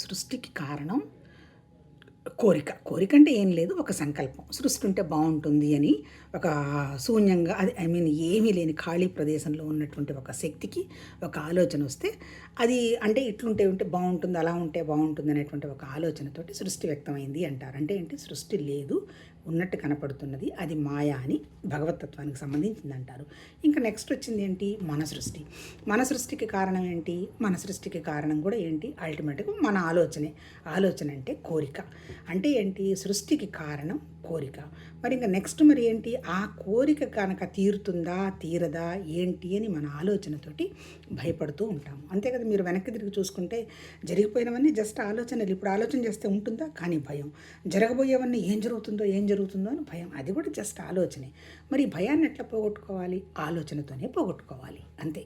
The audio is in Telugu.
సృష్టికి కారణం కోరిక అంటే ఏం లేదు, ఒక సంకల్పం. సృష్టి ఉంటే బాగుంటుంది అని ఒక శూన్యంగా, అది ఏమీ లేని ఖాళీ ప్రదేశంలో ఉన్నటువంటి ఒక శక్తికి ఒక ఆలోచన వస్తే, అది అంటే ఇట్లుంటే ఉంటే బాగుంటుంది, అలా ఉంటే బాగుంటుంది అనేటువంటి ఒక ఆలోచనతోటి సృష్టి వ్యక్తమైంది అంటారు. అంటే ఏంటి, సృష్టి లేదు, ఉన్నట్టు కనపడుతున్నది, అది మాయ అని భగవతత్వానికి సంబంధించింది అంటారు. ఇంకా నెక్స్ట్ వచ్చింది ఏంటి, మన సృష్టి. మన సృష్టికి కారణం ఏంటి, మన సృష్టికి కారణం కూడా ఏంటి, అల్టిమేట్గా మన ఆలోచన అంటే కోరిక. అంటే ఏంటి, సృష్టికి కారణం కోరిక. మరి ఇంకా నెక్స్ట్ మరి ఏంటి, ఆ కోరిక కనుక తీరుతుందా తీరదా ఏంటి అని మన ఆలోచనతోటి భయపడుతూ ఉంటాము. అంతే కదా, మీరు వెనక్కి తిరిగి చూసుకుంటే జరిగిపోయినవన్నీ జస్ట్ ఆలోచనలు. ఇప్పుడు ఆలోచన చేస్తే ఉంటుందా, కానీ భయం. జరగబోయేవన్నీ ఏం జరుగుతుందో అని భయం, అది కూడా జస్ట్ ఆలోచనే. మరి ఈ భయాన్ని ఎట్లా పోగొట్టుకోవాలి, ఆలోచనతోనే పోగొట్టుకోవాలి, అంతే.